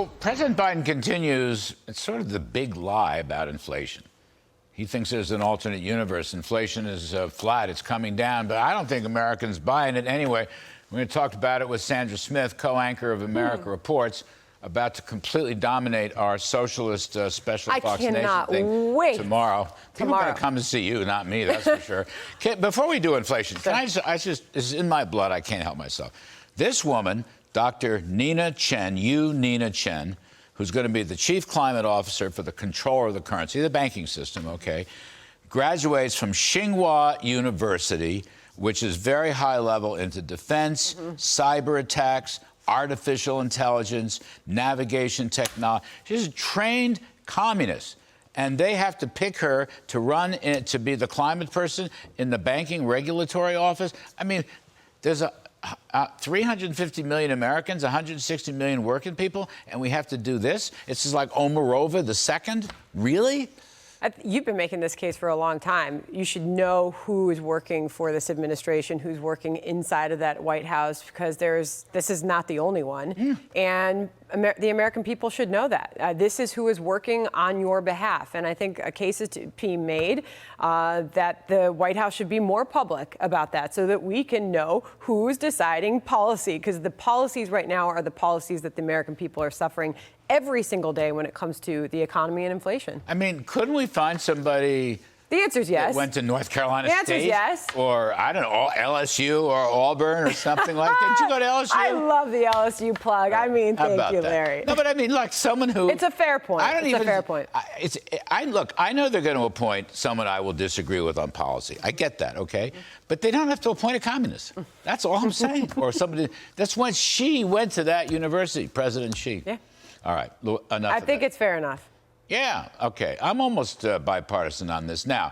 So President Biden continues, it's sort of the big lie about inflation. He thinks there's an alternate universe. Inflation is flat, it's coming down, but I don't think Americans buying it anyway. We're going to talk about it with Sandra Smith, co-anchor of America Reports, about to completely dominate our socialist special Fox Nation thing tomorrow. People are going to come to see you, not me, that's for sure. Before we do inflation, can I just, it's in my blood, I can't help myself. This woman, Dr. Nina Chen, who's going to be the chief climate officer for the controller of the currency, the banking system, okay, graduates from Tsinghua University, which is very high level into defense, cyber attacks, artificial intelligence, navigation technology. She's a trained communist. And they have to pick her to run to be the climate person in the banking regulatory office. I mean, there's 350 million Americans, 160 million working people, and we have to do this? It's just like Omarova II? Really? You've been making this case for a long time. You should know who is working for this administration, who's working inside of that White House, because this is not the only one. And the American people should know that. This is who is working on your behalf. And I think a case is to be made that the White House should be more public about that so that we can know who's deciding policy, because the policies right now are the policies that the American people are suffering every single day when it comes to the economy and inflation. I mean, couldn't we find somebody? The answer's yes. That went to North Carolina State? The answer's yes. Or, I don't know, LSU or Auburn or something like that. Did you go to LSU? I love the LSU plug. I mean, thank you, Larry. No, but I mean, like someone who... It's a fair point. It's a fair point. Look, I know they're going to appoint someone I will disagree with on policy. I get that, okay? But they don't have to appoint a communist. That's all I'm saying. Or somebody... That's when she went to that university, President Xi. Yeah. All right, enough I think it's fair enough. Yeah, okay. I'm almost bipartisan on this. Now,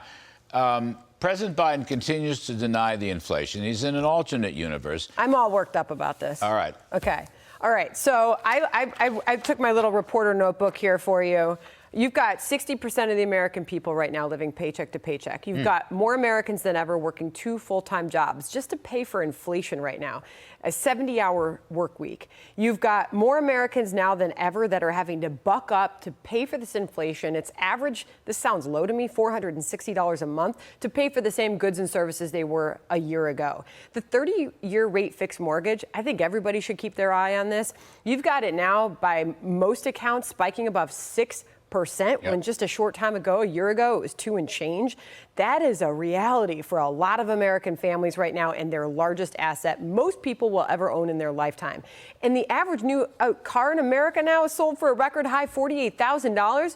President Biden continues to deny the inflation. He's in an alternate universe. I'm all worked up about this. All right. Okay. All right. So I took my little reporter notebook here for you. You've got 60% of the American people right now living paycheck to paycheck. You've got more Americans than ever working 2 full-time jobs just to pay for inflation right now, a 70-hour work week. You've got more Americans now than ever that are having to buck up to pay for this inflation. It's average, this sounds low to me, $460 a month to pay for the same goods and services they were a year ago. The 30-year rate fixed mortgage, I think everybody should keep their eye on this. You've got it now by most accounts spiking above 6%. When just a short time ago, a year ago, it was 2 and change. That is a reality for a lot of American families right now, and their largest asset most people will ever own in their lifetime. And the average new car in America now is sold for a record high $48,000.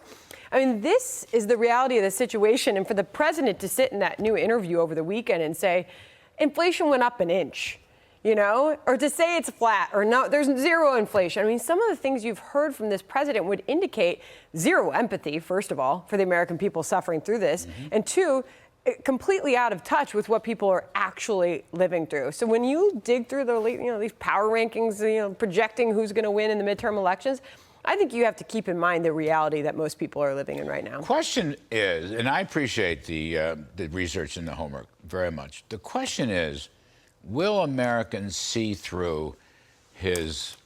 I mean, this is the reality of the situation. And for the president to sit in that new interview over the weekend and say, inflation went up an inch, you know, or to say it's flat or no, there's zero inflation. I mean, some of the things you've heard from this president would indicate zero empathy, first of all, for the American people suffering through this, and 2, completely out of touch with what people are actually living through. So when you dig through these power rankings, projecting who's going to win in the midterm elections, I think you have to keep in mind the reality that most people are living in right now. Question is, and I appreciate the research and the homework very much. The question is, will Americans see through his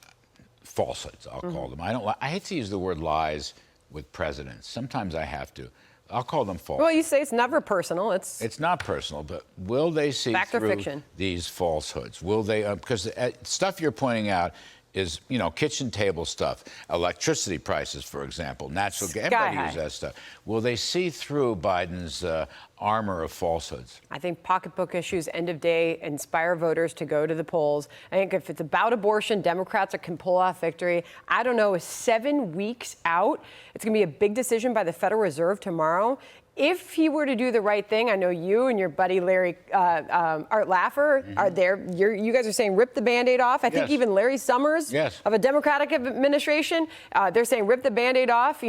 falsehoods, I'll call them? I hate to use the word lies with presidents. Sometimes I have to. I'll call them false. Well, you say it's never personal. It's not personal, but will they see through these falsehoods? Will they? Because stuff you're pointing out is, kitchen table stuff, electricity prices, for example, natural gas. Everybody uses that stuff. Will they see through Biden's armor of falsehoods? I think pocketbook issues, end of day, inspire voters to go to the polls. I think if it's about abortion, Democrats can pull off victory. I don't know, 7 weeks out, it's going to be a big decision by the Federal Reserve tomorrow. If he were to do the right thing, I know you and your buddy Larry Art Laffer are there. You guys are saying rip the Band-Aid off. I think even Larry Summers of a Democratic administration, they're saying rip the Band-Aid off.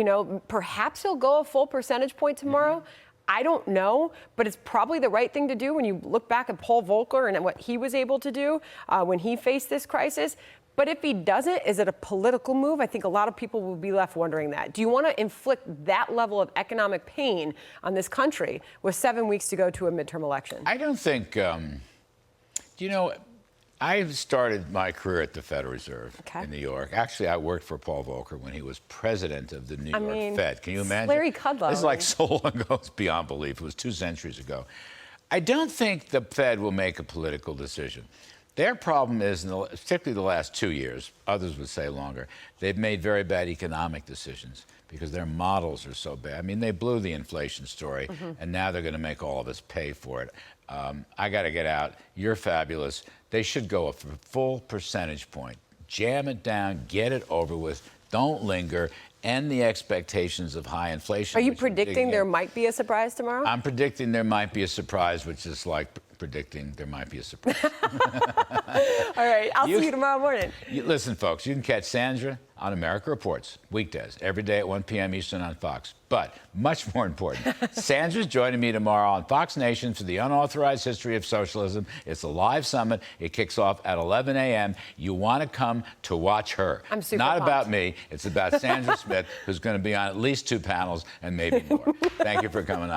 Perhaps he'll go a full percentage point tomorrow. I don't know, but it's probably the right thing to do when you look back at Paul Volcker and what he was able to do when he faced this crisis. But if he doesn't, is it a political move? I think a lot of people will be left wondering that. Do you want to inflict that level of economic pain on this country with 7 weeks to go to a midterm election? I don't think, I started my career at the Federal Reserve Okay. in New York. Actually, I worked for Paul Volcker when he was president of the New York Fed. Can you imagine? Larry Kudlow. This is like so long ago, it's beyond belief. It was 2 centuries ago. I don't think the Fed will make a political decision. Their problem is, particularly the last 2 years, others would say longer, they've made very bad economic decisions because their models are so bad. I mean, they blew the inflation story, and now they're going to make all of us pay for it. I got to get out. You're fabulous. They should go a full percentage point. Jam it down, get it over with. Don't linger. End the expectations of high inflation. Are you predicting there might be a surprise tomorrow? I'm predicting there might be a surprise, which is like predicting there might be a surprise. All right, I'll see you tomorrow morning. Listen, folks, you can catch Sandra on America Reports weekdays, every day at 1 p.m. Eastern on Fox. But much more important, Sandra's joining me tomorrow on Fox Nation for the Unauthorized History of Socialism. It's a live summit. It kicks off at 11 a.m. You want to come to watch her. I'm super Not pumped. about me. It's about Sandra Smith, who's going to be on at least 2 panels and maybe more. Thank you for coming on.